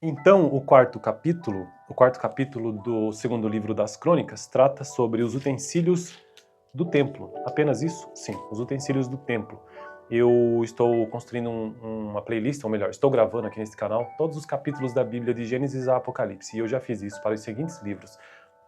Então, o quarto capítulo do segundo livro das Crônicas trata sobre os utensílios do templo. Apenas isso? Sim, os utensílios do templo. Eu estou construindo uma playlist, ou melhor, estou gravando aqui nesse canal todos os capítulos da Bíblia de Gênesis a Apocalipse. E eu já fiz isso para os seguintes livros: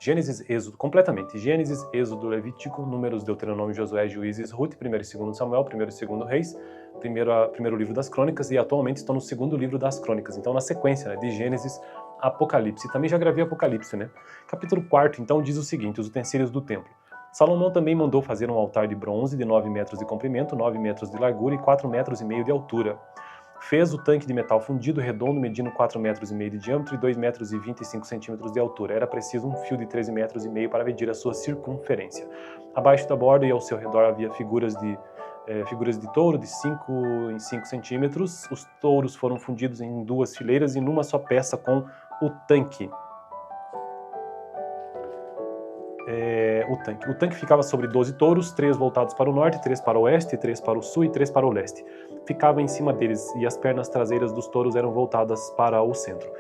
Gênesis, Êxodo, completamente. Gênesis, Êxodo, Levítico, Números, Deuteronômio, Josué, Juízes, Ruth, 1º e 2º Samuel, 1º e 2º Reis, primeiro livro das Crônicas, e atualmente estou no segundo livro das Crônicas. Então, na sequência, né, de Gênesis a Apocalipse. Também já gravei Apocalipse, né? Capítulo 4, então, diz o seguinte: os utensílios do templo. Salomão também mandou fazer um altar de bronze de 9 metros de comprimento, 9 metros de largura e 4 metros e meio de altura. Fez o tanque de metal fundido redondo medindo 4 metros e meio de diâmetro e 2 metros e 25 centímetros de altura. Era preciso um fio de 13 metros e meio para medir a sua circunferência. Abaixo da borda e ao seu redor havia figuras de touro de 5 em 5 centímetros. Os touros foram fundidos em 2 fileiras e numa só peça com o tanque. O tanque ficava sobre 12 touros, 3 voltados para o norte, 3 para o oeste, 3 para o sul e 3 para o leste. Ficava em cima deles e as pernas traseiras dos touros eram voltadas para o centro.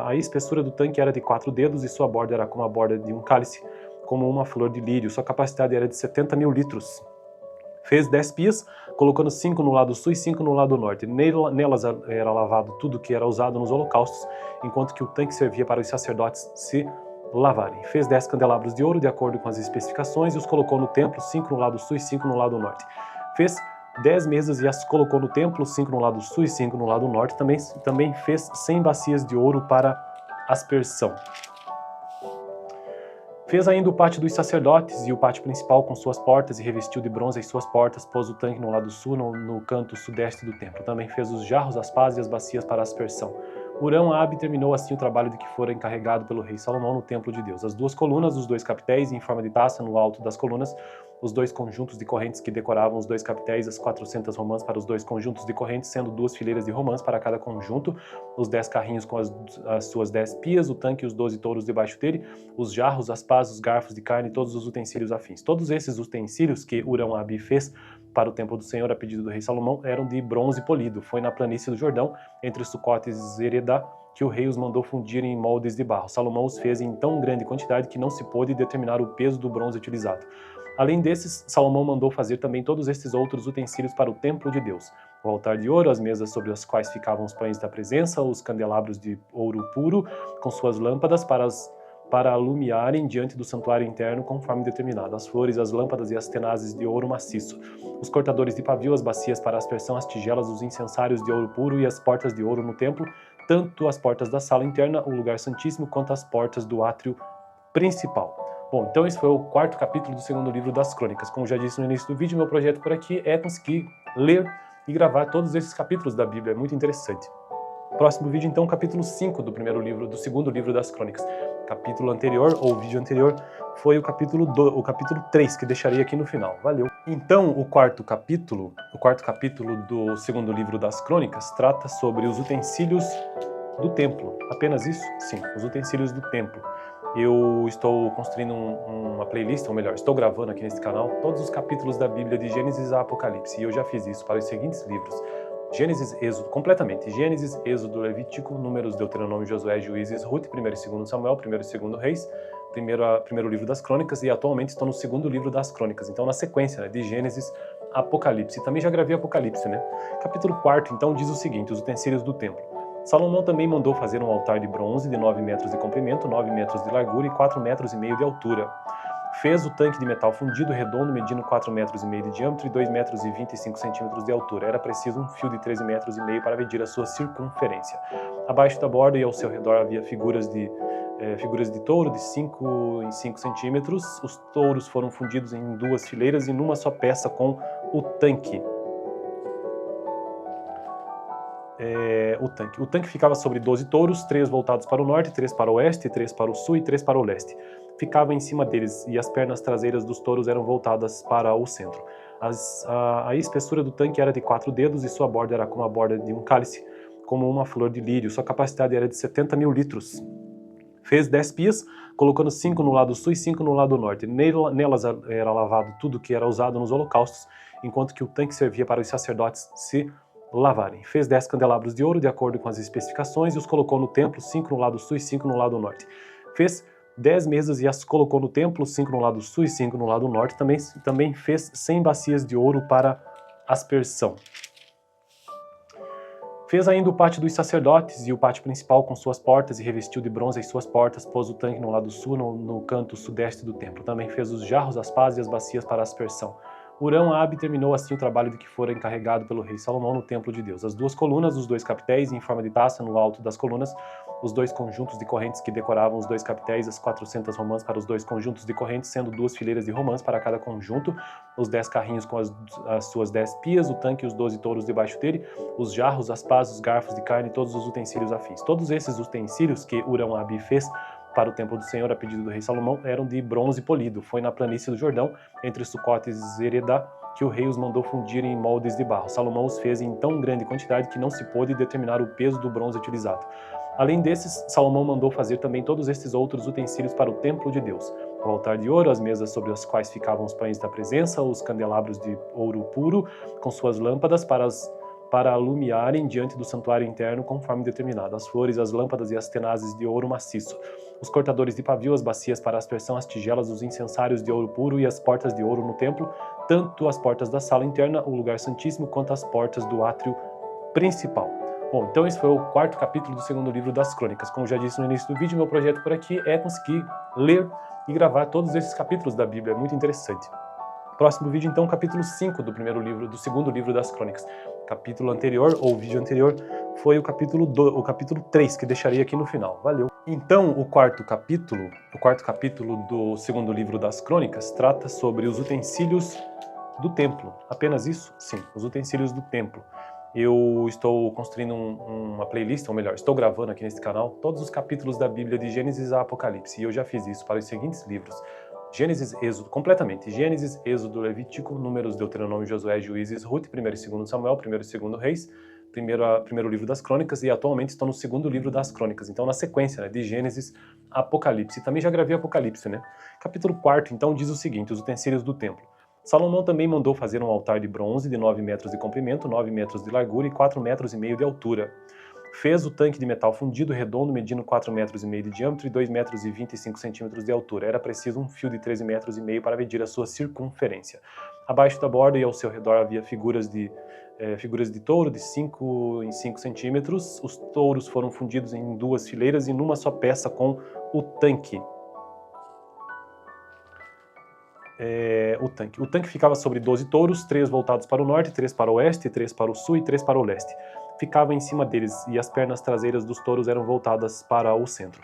A espessura do tanque era de 4 dedos e sua borda era como a borda de um cálice, como uma flor de lírio. Sua capacidade era de 70 mil litros. Fez 10 pias, colocando 5 no lado sul e 5 no lado norte. Nelas era lavado tudo que era usado nos holocaustos, enquanto que o tanque servia para os sacerdotes se lavarem. Fez 10 candelabros de ouro, de acordo com as especificações, e os colocou no templo, 5 no lado sul e 5 no lado norte. Fez 10 mesas e as colocou no templo, 5 no lado sul e 5 no lado norte. Também fez 100 bacias de ouro para aspersão. Fez ainda o pátio dos sacerdotes e o pátio principal com suas portas e revestiu de bronze as suas portas, pôs o tanque no lado sul, no canto sudeste do templo. Também fez os jarros, as pás e as bacias para aspersão. Hurão-Abi terminou assim o trabalho de que fora encarregado pelo rei Salomão no templo de Deus. As 2 colunas, os 2 capitéis em forma de taça no alto das colunas, os 2 conjuntos de correntes que decoravam os 2 capitéis, as 400 romãs para os 2 conjuntos de correntes, sendo 2 fileiras de romãs para cada conjunto, os 10 carrinhos com as suas 10 pias, o tanque e os 12 touros debaixo dele, os jarros, as pás, os garfos de carne e todos os utensílios afins. Todos esses utensílios que Hurão-Abi fez para o templo do Senhor a pedido do rei Salomão eram de bronze polido. Foi na planície do Jordão, entre Sucote e Zeredá, que o rei os mandou fundir em moldes de barro. Salomão os fez em tão grande quantidade que não se pôde determinar o peso do bronze utilizado. Além desses, Salomão mandou fazer também todos estes outros utensílios para o templo de Deus: o altar de ouro, as mesas sobre as quais ficavam os pães da presença, os candelabros de ouro puro, com suas lâmpadas para alumiarem diante do santuário interno conforme determinado, as flores, as lâmpadas e as tenazes de ouro maciço, os cortadores de pavio, as bacias para aspersão, as tigelas, os incensários de ouro puro e as portas de ouro no templo, tanto as portas da sala interna, o lugar santíssimo, quanto as portas do átrio principal. Bom, então esse foi o 4º capítulo do segundo livro das Crônicas. Como já disse no início do vídeo, meu projeto por aqui é conseguir ler e gravar todos esses capítulos da Bíblia, é muito interessante. Próximo vídeo, então, capítulo 5 do segundo livro das Crônicas. Capítulo anterior, ou vídeo anterior, foi o capítulo 3, que deixarei aqui no final. Valeu! Então, o quarto capítulo do segundo livro das Crônicas trata sobre os utensílios do templo. Apenas isso? Sim, os utensílios do templo. Eu estou construindo uma playlist, ou melhor, estou gravando aqui nesse canal todos os capítulos da Bíblia de Gênesis a Apocalipse. E eu já fiz isso para os seguintes livros: Gênesis, Êxodo, completamente. Gênesis, Êxodo, Levítico, Números, Deuteronômio, Josué, Juízes, Ruth, 1º e 2º Samuel, 1º e 2º Reis, primeiro livro das Crônicas, e atualmente estou no segundo livro das Crônicas. Então, na sequência, né, de Gênesis a Apocalipse. Também já gravei Apocalipse, né? Capítulo 4, então, diz o seguinte: os utensílios do templo. Salomão também mandou fazer um altar de bronze de 9 metros de comprimento, 9 metros de largura e 4 metros e meio de altura. Fez o tanque de metal fundido redondo medindo 4 metros e meio de diâmetro e 2 metros e 25 centímetros de altura. Era preciso um fio de 13 metros e meio para medir a sua circunferência. Abaixo da borda e ao seu redor havia figuras de touro de 5 em 5 centímetros. Os touros foram fundidos em 2 fileiras e numa só peça com o tanque. O tanque ficava sobre 12 touros, 3 voltados para o norte, 3 para o oeste, 3 para o sul e 3 para o leste. Ficava em cima deles e as pernas traseiras dos touros eram voltadas para o centro. A espessura do tanque era de 4 dedos e sua borda era como a borda de um cálice, como uma flor de lírio. Sua capacidade era de 70 mil litros. Fez 10 pias, colocando 5 no lado sul e 5 no lado norte. Nelas era lavado tudo que era usado nos holocaustos, enquanto que o tanque servia para os sacerdotes se lavarem. Fez 10 candelabros de ouro de acordo com as especificações e os colocou no templo, 5 no lado sul e 5 no lado norte. Fez 10 mesas e as colocou no templo, 5 no lado sul e 5 no lado norte. Também fez 100 bacias de ouro para aspersão. Fez ainda o pátio dos sacerdotes e o pátio principal com suas portas e revestiu de bronze as suas portas, pôs o tanque no lado sul, no canto sudeste do templo. Também fez os jarros, as pás e as bacias para aspersão. Hurão-Abe terminou assim o trabalho de que fora encarregado pelo rei Salomão no templo de Deus. As duas colunas, os dois capitéis em forma de taça no alto das colunas, os dois conjuntos de correntes que decoravam os dois capitéis, as 400 romãs para os dois conjuntos de correntes, sendo 2 fileiras de romãs para cada conjunto, os 10 carrinhos com as suas 10 pias, o tanque e os 12 touros debaixo dele, os jarros, as pás, os garfos de carne e todos os utensílios afins. Todos esses utensílios que Hurão-Abe fez para o templo do Senhor, a pedido do rei Salomão, eram de bronze polido. Foi na planície do Jordão, entre Sucote e Zeredá, que o rei os mandou fundir em moldes de barro. Salomão os fez em tão grande quantidade que não se pôde determinar o peso do bronze utilizado. Além desses, Salomão mandou fazer também todos estes outros utensílios para o templo de Deus: o altar de ouro, as mesas sobre as quais ficavam os pães da presença, os candelabros de ouro puro, com suas lâmpadas para alumiarem diante do santuário interno conforme determinado, as flores, as lâmpadas e as tenazes de ouro maciço, os cortadores de pavio, as bacias para aspersão, as tigelas, os incensários de ouro puro e as portas de ouro no templo, tanto as portas da sala interna, o lugar santíssimo, quanto as portas do átrio principal. Bom, então esse foi o 4º capítulo do 2º livro das Crônicas. Como já disse no início do vídeo, meu projeto por aqui é conseguir ler e gravar todos esses capítulos da Bíblia, é muito interessante. Próximo vídeo, então, capítulo 5 do 2º livro das Crônicas. Capítulo anterior, ou vídeo anterior, foi o capítulo 3, que deixarei aqui no final. Valeu! Então, o quarto capítulo do 2º livro das Crônicas trata sobre os utensílios do templo. Apenas isso? Sim, os utensílios do templo. Eu estou construindo uma playlist, ou melhor, estou gravando aqui nesse canal todos os capítulos da Bíblia de Gênesis a Apocalipse, e eu já fiz isso para os seguintes livros: Gênesis, Êxodo, completamente, Gênesis, Êxodo, Levítico, Números, Deuteronômio, Josué, Juízes, Ruth, 1º e 2º Samuel, 1º e 2º Reis, primeiro livro das Crônicas, e atualmente estou no 2º livro das Crônicas, então na sequência, né, de Gênesis a Apocalipse. Também já gravei Apocalipse, né? Capítulo 4º, então, diz o seguinte: os utensílios do templo. Salomão também mandou fazer um altar de bronze de 9 metros de comprimento, 9 metros de largura e 4,5 metros de altura. Fez o tanque de metal fundido redondo, medindo 4,5 metros de diâmetro e 2,25 metros de altura. Era preciso um fio de 13,5 metros para medir a sua circunferência. Abaixo da borda e ao seu redor havia figuras de touro de 5 em 5 centímetros. Os touros foram fundidos em 2 fileiras e numa só peça com o tanque. O tanque ficava sobre 12 touros, 3 voltados para o norte, 3 para o oeste, 3 para o sul e 3 para o leste. Ficava em cima deles e as pernas traseiras dos touros eram voltadas para o centro.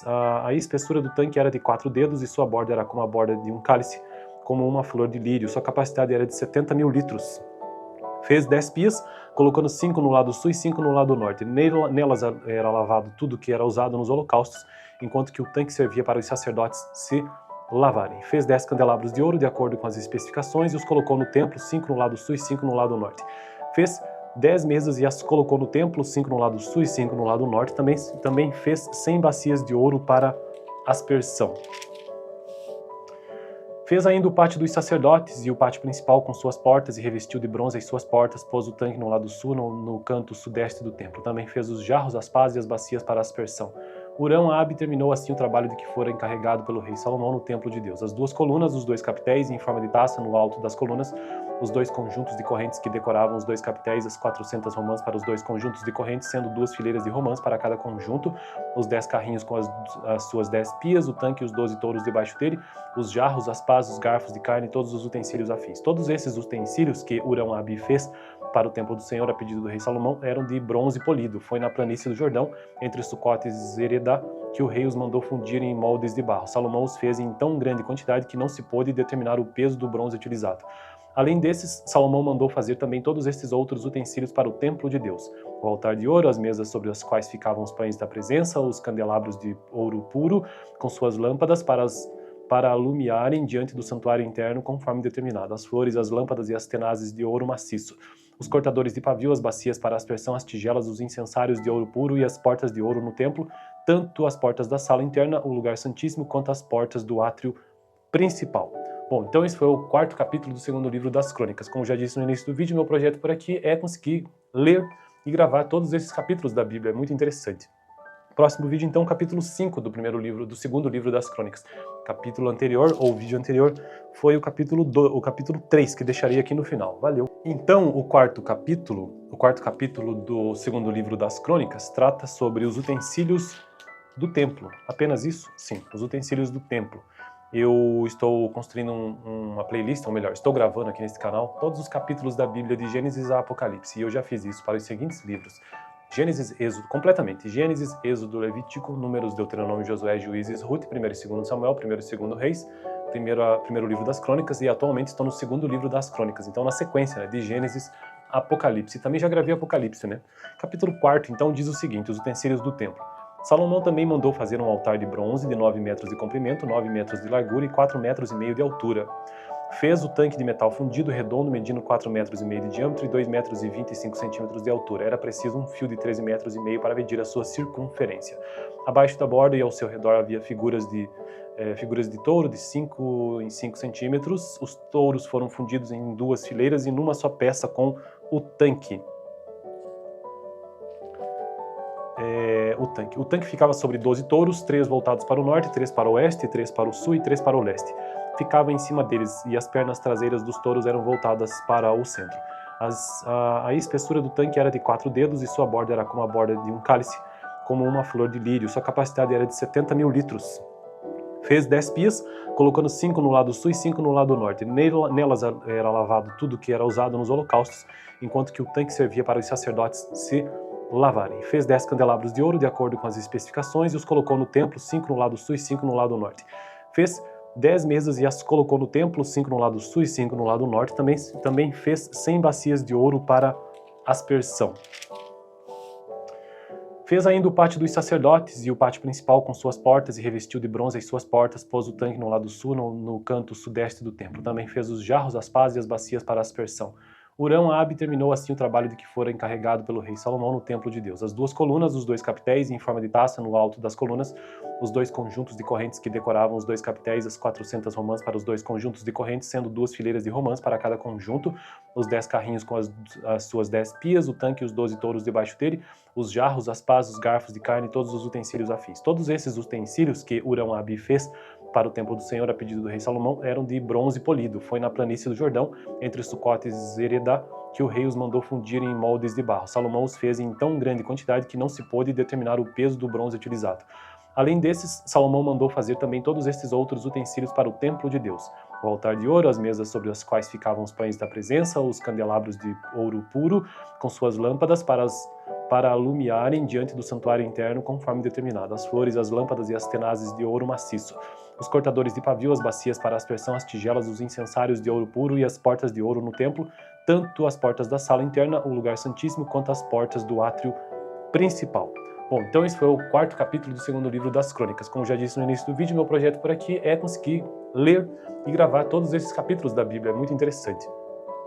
A espessura do tanque era de 4 dedos e sua borda era como a borda de um cálice, como uma flor de lírio. Sua capacidade era de 70.000 litros. Fez 10 pias, colocando 5 no lado sul e 5 no lado norte. Nelas era lavado tudo que era usado nos holocaustos, enquanto que o tanque servia para os sacerdotes se lavarem. Fez 10 candelabros de ouro de acordo com as especificações e os colocou no templo, 5 no lado sul e 5 no lado norte. Fez 10 mesas e as colocou no templo, 5 no lado sul e 5 no lado norte. Também fez 100 bacias de ouro para aspersão. Fez ainda o pátio dos sacerdotes e o pátio principal com suas portas e revestiu de bronze as suas portas, pôs o tanque no lado sul, no canto sudeste do templo. Também fez os jarros, as pás e as bacias para aspersão. Hurão-Abe terminou assim o trabalho de que fora encarregado pelo rei Salomão no templo de Deus. As duas colunas, os dois capitéis em forma de taça no alto das colunas, os dois conjuntos de correntes que decoravam os dois capitéis, as 400 romãs para os dois conjuntos de correntes, sendo 2 fileiras de romãs para cada conjunto, os 10 carrinhos com as suas 10 pias, o tanque e os 12 touros debaixo dele, os jarros, as pás, os garfos de carne e todos os utensílios afins. Todos esses utensílios que Hurão-Abe fez para o templo do Senhor, a pedido do rei Salomão, eram de bronze polido. Foi na planície do Jordão, entre Sucote e Zeredá, que o rei os mandou fundir em moldes de barro. Salomão os fez em tão grande quantidade que não se pôde determinar o peso do bronze utilizado. Além desses, Salomão mandou fazer também todos estes outros utensílios para o templo de Deus: o altar de ouro, as mesas sobre as quais ficavam os pães da presença, os candelabros de ouro puro, com suas lâmpadas para alumiarem diante do santuário interno conforme determinado, as flores, as lâmpadas e as tenazes de ouro maciço, os cortadores de pavio, as bacias para aspersão, as tigelas, os incensários de ouro puro e as portas de ouro no templo, tanto as portas da sala interna, o lugar santíssimo, quanto as portas do átrio principal. Bom, então esse foi o 4º capítulo do 2º livro das Crônicas. Como já disse no início do vídeo, meu projeto por aqui é conseguir ler e gravar todos esses capítulos da Bíblia, é muito interessante. Próximo vídeo, então, capítulo 5 do segundo livro das Crônicas. Capítulo anterior, ou vídeo anterior, foi o capítulo 3, que deixarei aqui no final. Valeu! Então, o quarto capítulo do segundo livro das Crônicas, trata sobre os utensílios do templo. Apenas isso? Sim, os utensílios do templo. Eu estou construindo uma playlist, ou melhor, estou gravando aqui nesse canal todos os capítulos da Bíblia de Gênesis a Apocalipse, e eu já fiz isso para os seguintes livros: Gênesis, Êxodo, completamente. Gênesis, Êxodo, Levítico, Números, Deuteronômio, Josué, Juízes, Ruth, 1º e 2º Samuel, 1º e 2º Reis, primeiro livro das Crônicas, e atualmente estou no segundo livro das Crônicas. Então, na sequência, né, de Gênesis a Apocalipse. Também já gravei Apocalipse, né? Capítulo 4, então, diz o seguinte: os utensílios do templo. Salomão também mandou fazer um altar de bronze de 9 metros de comprimento, 9 metros de largura e 4,5 metros de altura. Fez o tanque de metal fundido redondo, medindo 4,5 metros de diâmetro e 2,25 metros de altura. Era preciso um fio de 13,5 metros para medir a sua circunferência. Abaixo da borda e ao seu redor havia figuras de touro de 5 em 5 centímetros. Os touros foram fundidos em 2 fileiras e numa só peça com o tanque. O tanque ficava sobre 12 touros, 3 voltados para o norte, 3 para o oeste, 3 para o sul e 3 para o leste. Ficava em cima deles e as pernas traseiras dos touros eram voltadas para o centro. A espessura do tanque era de 4 dedos e sua borda era como a borda de um cálice, como uma flor de lírio. Sua capacidade era de 70 mil litros. Fez 10 pias, colocando 5 no lado sul e 5 no lado norte. Nelas era lavado tudo que era usado nos holocaustos, enquanto que o tanque servia para os sacerdotes se lavarem. Fez 10 candelabros de ouro, de acordo com as especificações, e os colocou no templo, 5 no lado sul e 5 no lado norte. Fez 10 mesas e as colocou no templo, 5 no lado sul e 5 no lado norte. Também fez 100 bacias de ouro para aspersão. Fez ainda o pátio dos sacerdotes e o pátio principal com suas portas, e revestiu de bronze as suas portas, pôs o tanque no lado sul, no canto sudeste do templo. Também fez os jarros, as pás e as bacias para aspersão. Hurão-Abi terminou assim o trabalho de que fora encarregado pelo rei Salomão no templo de Deus. As 2 colunas, os 2 capitéis em forma de taça no alto das colunas, os 2 conjuntos de correntes que decoravam os 2 capitéis, as 400 romãs para os 2 conjuntos de correntes, sendo 2 fileiras de romãs para cada conjunto, os 10 carrinhos com as suas 10 pias, o tanque e os 12 touros debaixo dele, os jarros, as pás, os garfos de carne e todos os utensílios afins. Todos esses utensílios que Hurão-Abi fez para o templo do Senhor a pedido do rei Salomão eram de bronze polido. Foi na planície do Jordão, entre Sucote e Zeredá, que o rei os mandou fundir em moldes de barro. Salomão os fez em tão grande quantidade que não se pôde determinar o peso do bronze utilizado. Além desses, Salomão mandou fazer também todos estes outros utensílios para o templo de Deus: o altar de ouro, as mesas sobre as quais ficavam os pães da presença, os candelabros de ouro puro, com suas lâmpadas para alumiarem diante do santuário interno conforme determinado, as flores, as lâmpadas e as tenazes de ouro maciço, os cortadores de pavio, as bacias para aspersão, as tigelas, os incensários de ouro puro e as portas de ouro no templo, tanto as portas da sala interna, o lugar santíssimo, quanto as portas do átrio principal. Bom, então esse foi o 4º capítulo do segundo livro das Crônicas. Como já disse no início do vídeo, meu projeto por aqui é conseguir ler e gravar todos esses capítulos da Bíblia, é muito interessante.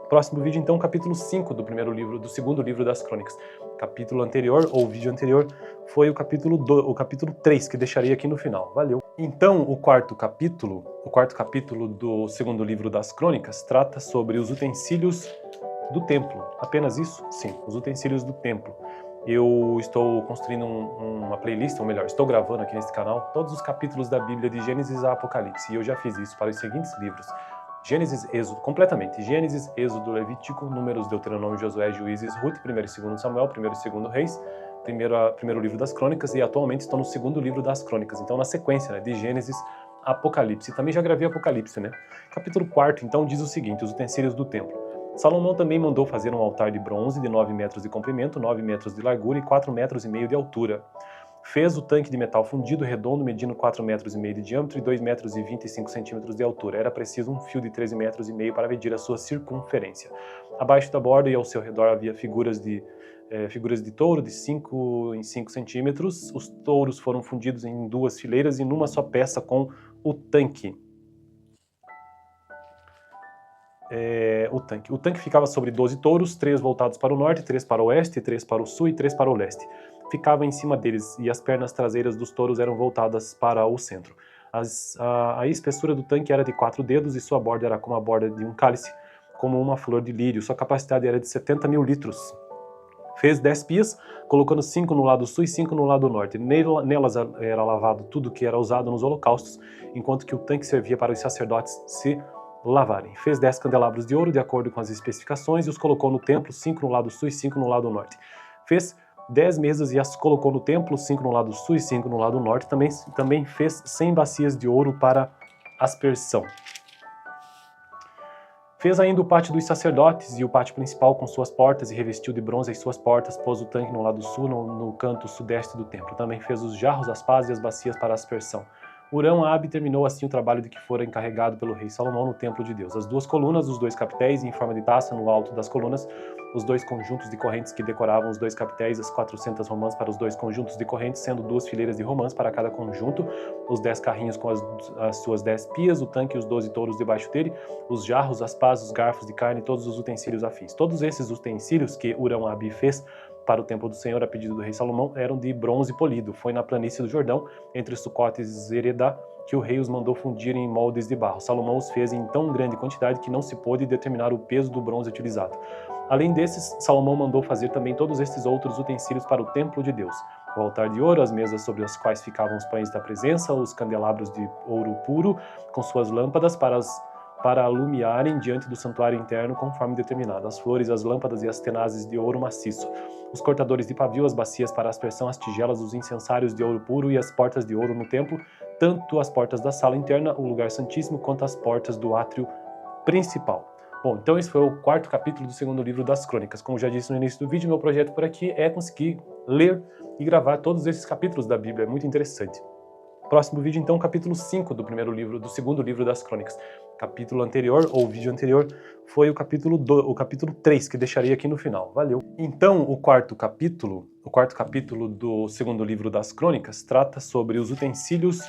Próximo vídeo, então, capítulo 5 do segundo livro das Crônicas. Capítulo anterior, ou vídeo anterior, foi o capítulo 3, que deixarei aqui no final. Valeu! Então, o quarto capítulo do segundo livro das Crônicas, trata sobre os utensílios do templo. Apenas isso? Sim, os utensílios do templo. Eu estou construindo uma playlist, ou melhor, estou gravando aqui nesse canal todos os capítulos da Bíblia de Gênesis a Apocalipse, e eu já fiz isso para os seguintes livros: Gênesis, Êxodo, completamente. Gênesis, Êxodo, Levítico, Números, Deuteronômio, Josué, Juízes, Ruth, 1º e 2º Samuel, 1º e 2º Reis, primeiro livro das Crônicas, e atualmente estou no segundo livro das Crônicas. Então, na sequência, né, de Gênesis a Apocalipse. Também já gravei Apocalipse, né? Capítulo 4, então, diz o seguinte: os utensílios do templo. Salomão também mandou fazer um altar de bronze de 9 metros de comprimento, 9 metros de largura e 4,5 metros de altura. Fez o tanque de metal fundido redondo, medindo 4,5 metros de diâmetro e 2,25 metros de altura. Era preciso um fio de 13,5 metros para medir a sua circunferência. Abaixo da borda e ao seu redor havia figuras de touro de 5 em 5 centímetros. Os touros foram fundidos em 2 fileiras e numa só peça com o tanque. O tanque ficava sobre 12 touros, 3 voltados para o norte, 3 para o oeste, 3 para o sul e 3 para o leste. Ficava em cima deles e as pernas traseiras dos touros eram voltadas para o centro. A espessura do tanque era de 4 dedos e sua borda era como a borda de um cálice, como uma flor de lírio. Sua capacidade era de 70 mil litros. Fez 10 pias, colocando 5 no lado sul e 5 no lado norte. Nelas era lavado tudo que era usado nos holocaustos, enquanto que o tanque servia para os sacerdotes se lavarem. Fez 10 candelabros de ouro, de acordo com as especificações, e os colocou no templo, 5 no lado sul e 5 no lado norte. Fez 10 mesas e as colocou no templo, 5 no lado sul e 5 no lado norte. Também fez 100 bacias de ouro para aspersão. Fez ainda o pátio dos sacerdotes e o pátio principal com suas portas, e revestiu de bronze as suas portas, pôs o tanque no lado sul, no canto sudeste do templo. Também fez os jarros, as pás e as bacias para aspersão. Hurão-Abe terminou assim o trabalho de que fora encarregado pelo rei Salomão no templo de Deus. As duas colunas, os dois capitéis em forma de taça no alto das colunas, os dois conjuntos de correntes que decoravam os dois capitéis, as 400 romãs para os dois conjuntos de correntes, sendo 2 fileiras de romãs para cada conjunto, os 10 carrinhos com as suas 10 pias, o tanque e os 12 touros debaixo dele, os jarros, as pás, os garfos de carne e todos os utensílios afins. Todos esses utensílios que Hurão-Abe fez para o templo do Senhor, a pedido do rei Salomão, eram de bronze polido. Foi na planície do Jordão, entre Sucote e Zeredá, que o rei os mandou fundir em moldes de barro. Salomão os fez em tão grande quantidade que não se pôde determinar o peso do bronze utilizado. Além desses, Salomão mandou fazer também todos estes outros utensílios para o templo de Deus: o altar de ouro, as mesas sobre as quais ficavam os pães da presença, os candelabros de ouro puro, com suas lâmpadas para alumiarem diante do santuário interno conforme determinado, as flores, as lâmpadas e as tenazes de ouro maciço, os cortadores de pavio, as bacias para aspersão, as tigelas, os incensários de ouro puro e as portas de ouro no templo, tanto as portas da sala interna, o lugar santíssimo, quanto as portas do átrio principal. Bom, então esse foi o 4º capítulo do 2º livro das Crônicas. Como já disse no início do vídeo, meu projeto por aqui é conseguir ler e gravar todos esses capítulos da Bíblia, é muito interessante. Próximo vídeo, então, capítulo 5 do 2º livro das Crônicas. Capítulo anterior, ou vídeo anterior, foi o capítulo 3, que deixarei aqui no final. Valeu! Então, o quarto capítulo do 2º livro das Crônicas trata sobre os utensílios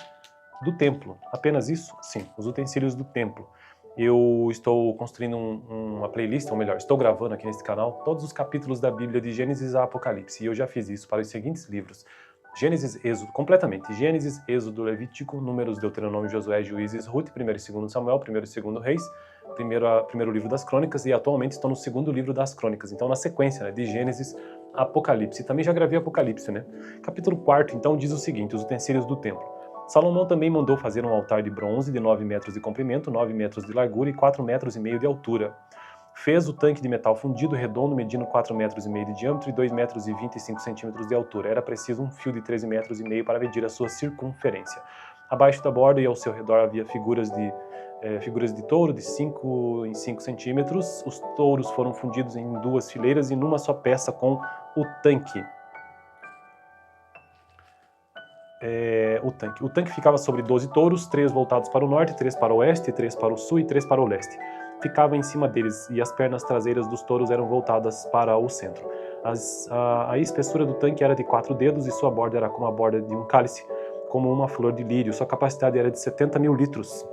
do templo. Apenas isso? Sim, os utensílios do templo. Eu estou construindo uma playlist, ou melhor, estou gravando aqui nesse canal todos os capítulos da Bíblia de Gênesis a Apocalipse, e eu já fiz isso para os seguintes livros: Gênesis, Êxodo, completamente, Gênesis, Êxodo, Levítico, Números, Deuteronômio, Josué, Juízes, Ruth, 1º e 2º Samuel, 1º e 2º Reis, primeiro livro das Crônicas, e atualmente estou no 2º livro das Crônicas, então na sequência, né, de Gênesis a Apocalipse. Também já gravei Apocalipse, né? Capítulo 4º, então, diz o seguinte: os utensílios do templo. Salomão também mandou fazer um altar de bronze de 9 metros de comprimento, 9 metros de largura e 4,5 metros de altura. Fez o tanque de metal fundido redondo, medindo 4,5 metros de diâmetro e 2,25 metros de altura. Era preciso um fio de 13,5 metros para medir a sua circunferência. Abaixo da borda e ao seu redor havia figuras de touro de 5 em 5 centímetros. Os touros foram fundidos em 2 fileiras e numa só peça com o tanque. O tanque ficava sobre 12 touros, 3 voltados para o norte, 3 para o oeste, 3 para o sul e 3 para o leste. Ficava em cima deles, e as pernas traseiras dos touros eram voltadas para o centro. A espessura do tanque era de 4 dedos, e sua borda era como a borda de um cálice, como uma flor de lírio. Sua capacidade era de 70 mil litros.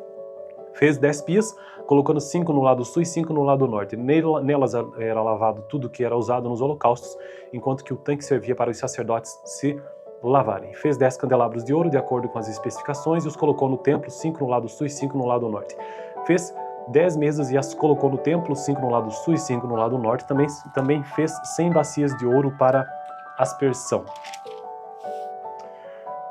Fez 10 pias, colocando 5 no lado sul e 5 no lado norte. Nelas era lavado tudo que era usado nos holocaustos, enquanto que o tanque servia para os sacerdotes se lavarem. Fez 10 candelabros de ouro, de acordo com as especificações, e os colocou no templo, 5 no lado sul e 5 no lado norte. Fez 10 mesas e as colocou no templo, 5 no lado sul e 5 no lado norte. Também fez 100 bacias de ouro para aspersão.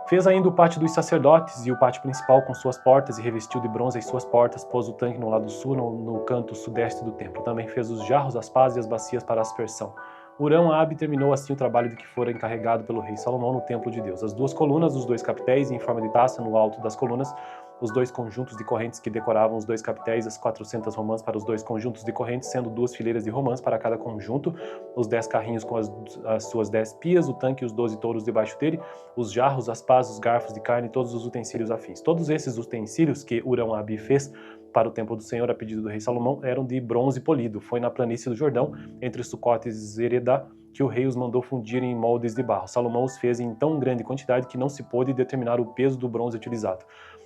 Fez ainda o pátio dos sacerdotes e o pátio principal com suas portas, e revestiu de bronze as suas portas, pôs o tanque no lado sul, no canto sudeste do templo. Também fez os jarros, as pás e as bacias para aspersão. Hurão-Abe terminou assim o trabalho de que fora encarregado pelo rei Salomão no templo de Deus. As duas colunas, os dois capitéis em forma de taça no alto das colunas, os dois conjuntos de correntes que decoravam os dois capitéis, as 400 romãs para os dois conjuntos de correntes, sendo 2 fileiras de romãs para cada conjunto, os 10 carrinhos com as suas 10 pias, o tanque e os 12 touros debaixo dele, os jarros, as pás, os garfos de carne e todos os utensílios afins. Todos esses utensílios que Hurão-Abe fez para o templo do Senhor, a pedido do rei Salomão, eram de bronze polido. Foi na planície do Jordão, entre Sucote e Zeredá, que o rei os mandou fundir em moldes de barro. Salomão os fez em tão grande quantidade que não se pôde determinar o peso do bronze utilizado.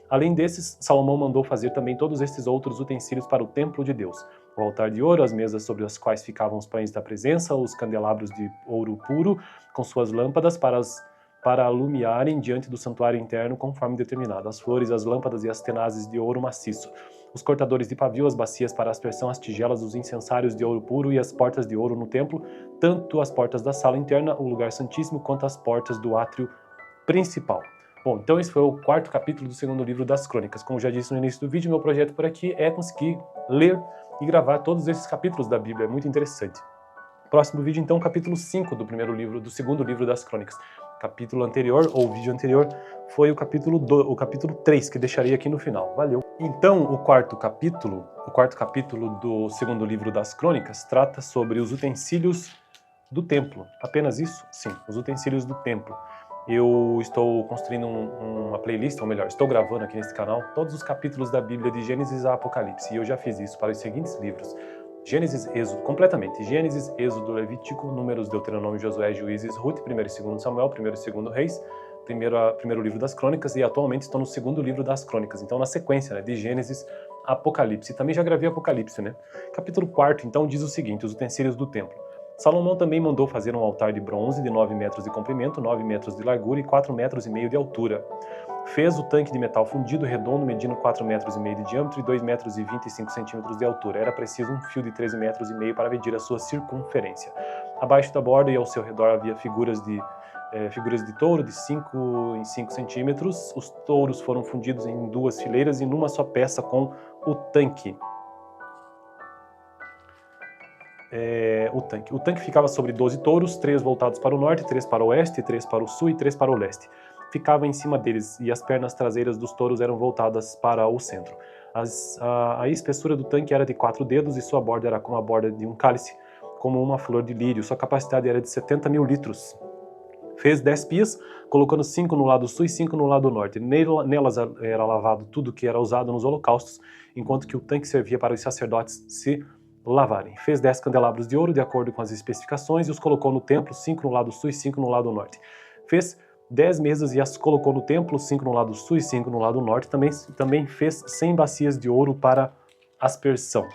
Além desses, Salomão mandou fazer também todos estes outros utensílios para o templo de Deus: o altar de ouro, as mesas sobre as quais ficavam os pães da presença, os candelabros de ouro puro, com suas lâmpadas para alumiarem diante do santuário interno conforme determinado, as flores, as lâmpadas e as tenazes de ouro maciço, os cortadores de pavio, as bacias para aspersão, as tigelas, os incensários de ouro puro e as portas de ouro no templo, tanto as portas da sala interna, o lugar santíssimo, quanto as portas do átrio principal. Bom, então esse foi o quarto capítulo do segundo livro das Crônicas. Como já disse no início do vídeo, meu projeto por aqui é conseguir ler e gravar todos esses capítulos da Bíblia, é muito interessante. Próximo vídeo, então, capítulo 5 do segundo livro das Crônicas. Capítulo anterior, ou vídeo anterior, foi o capítulo 3, que deixarei aqui no final. Valeu! Então, o quarto capítulo do segundo livro das Crônicas trata sobre os utensílios do templo. Apenas isso? Sim, os utensílios do templo. Eu estou construindo uma playlist, ou melhor, estou gravando aqui nesse canal todos os capítulos da Bíblia de Gênesis a Apocalipse, e eu já fiz isso para os seguintes livros: Gênesis, Êxodo, completamente, Gênesis, Êxodo, Levítico, Números, Deuteronômio, Josué, Juízes, Ruth, 1º e 2º Samuel, 1º e 2º Reis, primeiro livro das Crônicas, e atualmente estou no segundo livro das Crônicas, então na sequência, né, de Gênesis a Apocalipse. Também já gravei Apocalipse, né? Capítulo 4, então, diz o seguinte: os utensílios do templo. Salomão também mandou fazer um altar de bronze de 9 metros de comprimento, 9 metros de largura e 4,5 metros de altura. Fez o tanque de metal fundido redondo medindo 4,5 metros de diâmetro e 2,25 metros de altura. Era preciso um fio de 13,5 metros para medir a sua circunferência. Abaixo da borda e ao seu redor havia figuras de touro de 5 em 5 centímetros. Os touros foram fundidos em 2 fileiras e numa só peça com o tanque. O tanque ficava sobre 12 touros, 3 voltados para o norte, 3 para o oeste, 3 para o sul e 3 para o leste. Ficava em cima deles e as pernas traseiras dos touros eram voltadas para o centro. A espessura do tanque era de 4 dedos e sua borda era como a borda de um cálice, como uma flor de lírio. Sua capacidade era de 70 mil litros. Fez 10 pias, colocando 5 no lado sul e 5 no lado norte. Nelas era lavado tudo que era usado nos holocaustos, enquanto que o tanque servia para os sacerdotes se lavarem. Fez 10 candelabros de ouro de acordo com as especificações e os colocou no templo, 5 no lado sul e 5 no lado norte. Fez 10 mesas e as colocou no templo, 5 no lado sul e 5 no lado norte. Também fez 100 bacias de ouro para aspersão.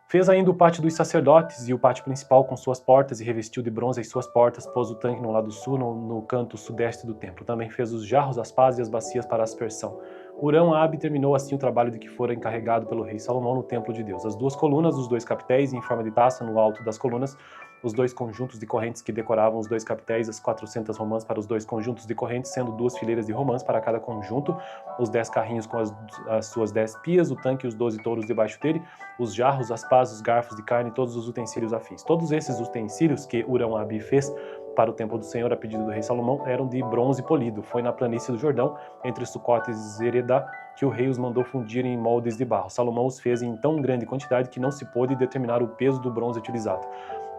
Fez ainda o pátio dos sacerdotes e o pátio principal com suas portas e revestiu de bronze as suas portas, pôs o tanque no lado sul, no canto sudeste do templo. Também fez os jarros, as pás e as bacias para aspersão. Hurão-Abi terminou assim o trabalho de que fora encarregado pelo rei Salomão no templo de Deus. As 2 colunas, os 2 capitéis em forma de taça no alto das colunas, os 2 conjuntos de correntes que decoravam os 2 capitéis, as 400 romãs para os 2 conjuntos de correntes, sendo 2 fileiras de romãs para cada conjunto, os 10 carrinhos com as suas 10 pias, o tanque e os 12 touros debaixo dele, os jarros, as pás, os garfos de carne e todos os utensílios afins. Todos esses utensílios que Hurão-Abi fez para o templo do Senhor a pedido do rei Salomão eram de bronze polido. Foi na planície do Jordão, entre Sucote e Zeredá, que o rei os mandou fundir em moldes de barro. Salomão os fez em tão grande quantidade que não se pôde determinar o peso do bronze utilizado.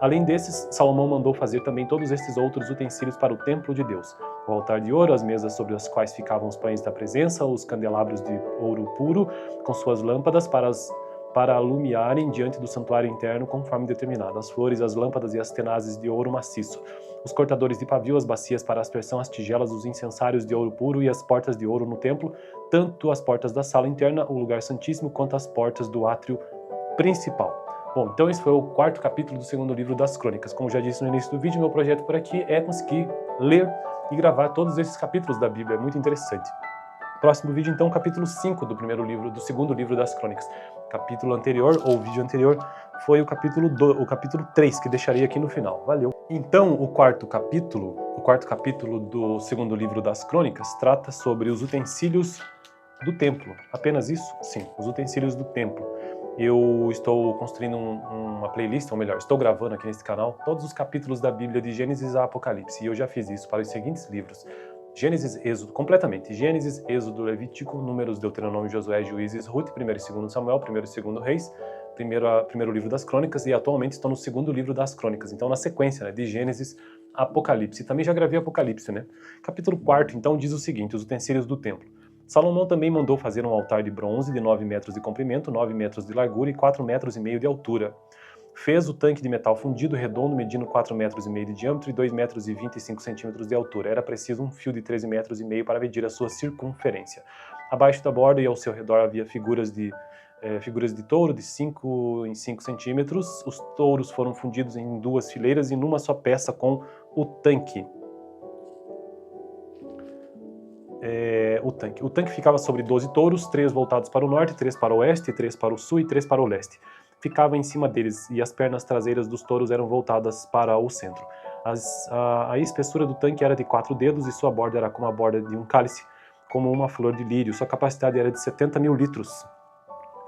Além desses, Salomão mandou fazer também todos estes outros utensílios para o templo de Deus: o altar de ouro, as mesas sobre as quais ficavam os pães da presença, os candelabros de ouro puro, com suas lâmpadas para alumiarem diante do santuário interno conforme determinado, as flores, as lâmpadas e as tenazes de ouro maciço, os cortadores de pavio, as bacias para aspersão, as tigelas, os incensários de ouro puro e as portas de ouro no templo, tanto as portas da sala interna, o lugar santíssimo, quanto as portas do átrio principal. Bom, então esse foi o quarto capítulo do segundo livro das Crônicas. Como já disse no início do vídeo, meu projeto por aqui é conseguir ler e gravar todos esses capítulos da Bíblia, é muito interessante. Próximo vídeo, então, capítulo 5 do segundo livro das Crônicas. Capítulo anterior, ou vídeo anterior, foi o capítulo 3, que deixarei aqui no final. Valeu! Então, o quarto capítulo do segundo livro das Crônicas trata sobre os utensílios do templo. Apenas isso? Sim, os utensílios do templo. Eu estou construindo uma playlist, ou melhor, estou gravando aqui nesse canal todos os capítulos da Bíblia de Gênesis a Apocalipse, e eu já fiz isso para os seguintes livros: Gênesis, Êxodo, completamente, Gênesis, Êxodo, Levítico, Números, Deuteronômio, Josué, Juízes, Ruth, 1º e 2º Samuel, 1º e 2º Reis, primeiro livro das Crônicas, e atualmente estou no segundo livro das Crônicas, então na sequência, né, de Gênesis a Apocalipse. Também já gravei Apocalipse, né? Capítulo 4, então, diz o seguinte: os utensílios do templo. Salomão também mandou fazer um altar de bronze de 9 metros de comprimento, 9 metros de largura e 4,5 metros de altura. Fez o tanque de metal fundido redondo medindo 4,5 metros de diâmetro e 2,25 metros de altura. Era preciso um fio de 13,5 metros para medir a sua circunferência. Abaixo da borda e ao seu redor havia figuras de touro de 5 em 5 centímetros. Os touros foram fundidos em 2 fileiras e numa só peça com o tanque. O tanque ficava sobre 12 touros, 3 voltados para o norte, 3 para o oeste, 3 para o sul e 3 para o leste. Ficava em cima deles e as pernas traseiras dos touros eram voltadas para o centro. A espessura do tanque era de 4 dedos e sua borda era como a borda de um cálice, como uma flor de lírio. Sua capacidade era de 70.000 litros.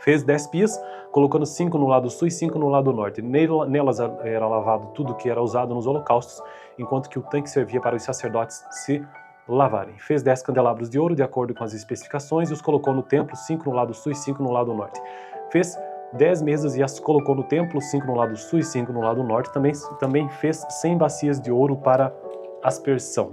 Fez 10 pias, colocando 5 no lado sul e 5 no lado norte. Nelas era lavado tudo que era usado nos holocaustos, enquanto que o tanque servia para os sacerdotes se lavarem. Fez 10 candelabros de ouro, de acordo com as especificações, e os colocou no templo, 5 no lado sul e 5 no lado norte. Fez 10 mesas e as colocou no templo, 5 no lado sul e 5 no lado norte. Também fez 100 bacias de ouro para aspersão.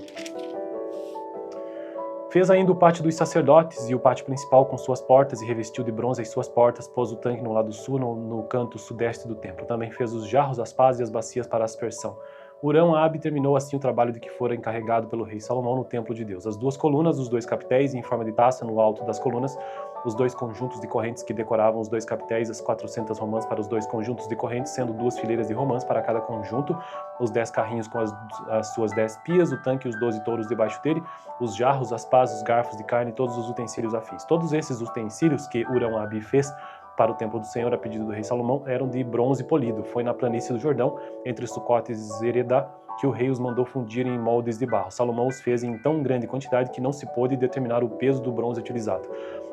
Fez ainda o pátio dos sacerdotes e o pátio principal com suas portas e revestiu de bronze as suas portas, pôs o tanque no lado sul, no canto sudeste do templo. Também fez os jarros, as pás e as bacias para aspersão. Hurão-Abe terminou assim o trabalho de que fora encarregado pelo rei Salomão no templo de Deus. As 2 colunas, os 2 capitéis em forma de taça no alto das colunas, os 2 conjuntos de correntes que decoravam os 2 capitéis, as 400 romãs para os 2 conjuntos de correntes, sendo 2 fileiras de romãs para cada conjunto, os 10 carrinhos com as suas 10 pias, o tanque e os 12 touros debaixo dele, os jarros, as pás, os garfos de carne e todos os utensílios afins. Todos esses utensílios que Hurão-Abe fez para o templo do Senhor, a pedido do rei Salomão, eram de bronze polido. Foi na planície do Jordão, entre Sucote e Zeredá, que o rei os mandou fundir em moldes de barro. Salomão os fez em tão grande quantidade que não se pôde determinar o peso do bronze utilizado.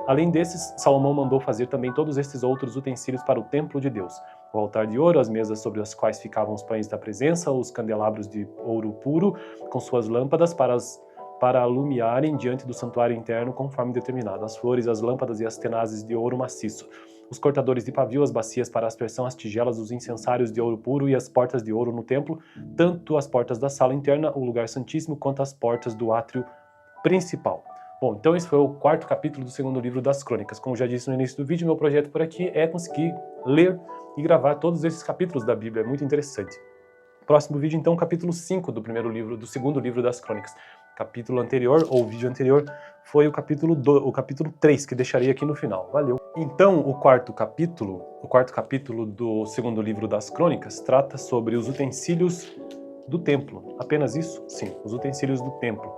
Além desses, Salomão mandou fazer também todos estes outros utensílios para o templo de Deus: o altar de ouro, as mesas sobre as quais ficavam os pães da presença, os candelabros de ouro puro, com suas lâmpadas para alumiarem diante do santuário interno conforme determinado, as flores, as lâmpadas e as tenazes de ouro maciço, os cortadores de pavio, as bacias para aspersão, as tigelas, os incensários de ouro puro e as portas de ouro no templo, tanto as portas da sala interna, o lugar santíssimo, quanto as portas do átrio principal. Bom, então esse foi o 4º capítulo do 2º livro das Crônicas. Como já disse no início do vídeo, meu projeto por aqui é conseguir ler e gravar todos esses capítulos da Bíblia, é muito interessante. Próximo vídeo, então, capítulo 5 do 2º livro das Crônicas. Capítulo anterior, ou vídeo anterior, foi o capítulo 3, que deixarei aqui no final. Valeu! Então, o quarto capítulo do 2º livro das Crônicas trata sobre os utensílios do templo. Apenas isso? Sim, os utensílios do templo.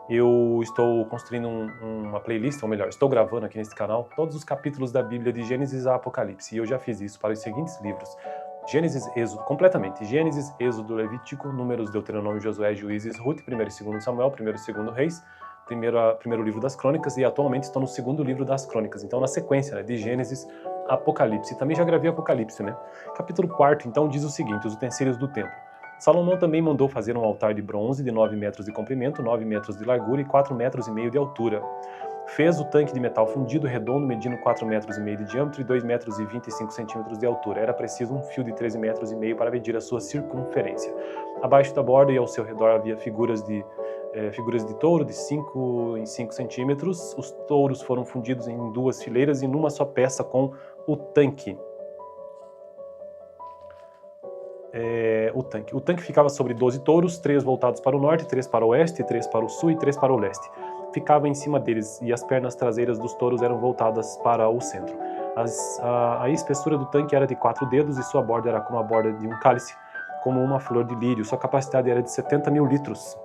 Eu estou construindo uma playlist, ou melhor, estou gravando aqui nesse canal todos os capítulos da Bíblia de Gênesis a Apocalipse, e eu já fiz isso para os seguintes livros: Gênesis, Êxodo, completamente, Gênesis, Êxodo, Levítico, Números, Deuteronômio, Josué, Juízes, Ruth, 1º e 2º Samuel, 1º e 2º Reis, primeiro livro das Crônicas, e atualmente estou no 2º livro das Crônicas, então na sequência, né, de Gênesis a Apocalipse. Também já gravei Apocalipse, né? Capítulo 4º, então, diz o seguinte: os utensílios do templo. Salomão também mandou fazer um altar de bronze de 9 metros de comprimento, 9 metros de largura e 4,5 metros de altura. Fez o tanque de metal fundido redondo, medindo 4,5 metros de diâmetro e 2,25 metros de altura. Era preciso um fio de 13,5 metros para medir a sua circunferência. Abaixo da borda e ao seu redor havia figuras de touro de 5 em 5 centímetros. Os touros foram fundidos em 2 fileiras e numa só peça com o tanque. O tanque ficava sobre 12 touros, 3 voltados para o norte, 3 para o oeste, 3 para o sul e 3 para o leste. Ficava em cima deles e as pernas traseiras dos touros eram voltadas para o centro. A espessura do tanque era de 4 dedos e sua borda era como a borda de um cálice, como uma flor de lírio. Sua capacidade era de 70.000 litros.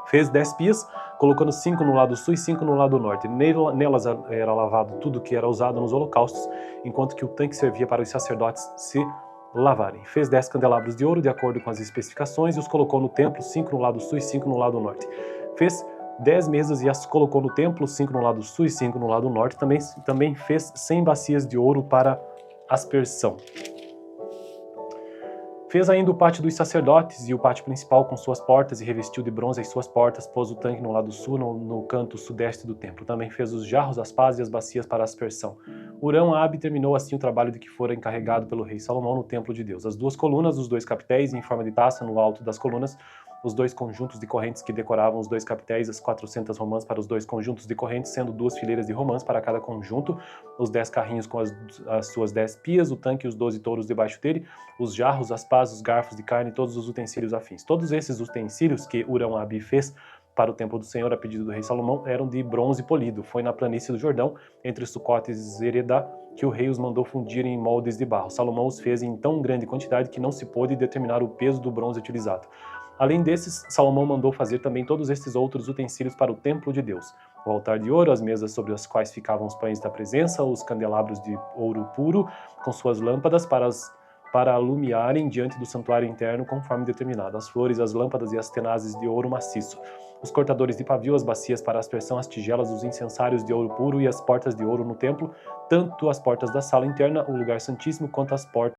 Fez 10 pias, colocando 5 no lado sul e 5 no lado norte. Nelas era lavado tudo que era usado nos holocaustos, enquanto que o tanque servia para os sacerdotes se lavarem. Fez 10 candelabros de ouro, de acordo com as especificações, e os colocou no templo, 5 no lado sul e 5 no lado norte. Fez 10 mesas e as colocou no templo, 5 no lado sul e 5 no lado norte. Também fez 100 bacias de ouro para aspersão. Fez ainda o pátio dos sacerdotes e o pátio principal com suas portas e revestiu de bronze as suas portas, pôs o tanque no lado sul, no canto sudeste do templo. Também fez os jarros, as pás e as bacias para aspersão. Hurão-Abe terminou assim o trabalho de que fora encarregado pelo rei Salomão no templo de Deus. As 2 colunas, os 2 capitéis em forma de taça no alto das colunas, os 2 conjuntos de correntes que decoravam os 2 capitéis, as 400 romãs para os 2 conjuntos de correntes, sendo 2 fileiras de romãs para cada conjunto, os 10 carrinhos com as suas 10 pias, o tanque e os 12 touros debaixo dele, os jarros, as pás, os garfos de carne e todos os utensílios afins. Todos esses utensílios que Hurão-Abe fez para o templo do Senhor, a pedido do rei Salomão, eram de bronze polido. Foi na planície do Jordão, entre Sucote e Zeredá, que o rei os mandou fundir em moldes de barro. Salomão os fez em tão grande quantidade que não se pôde determinar o peso do bronze utilizado. Além desses, Salomão mandou fazer também todos estes outros utensílios para o templo de Deus: o altar de ouro, as mesas sobre as quais ficavam os pães da presença, os candelabros de ouro puro, com suas lâmpadas para alumiarem diante do santuário interno conforme determinado, as flores, as lâmpadas e as tenazes de ouro maciço, os cortadores de pavio, as bacias para aspersão, as tigelas, os incensários de ouro puro e as portas de ouro no templo, tanto as portas da sala interna, o lugar santíssimo, quanto as portas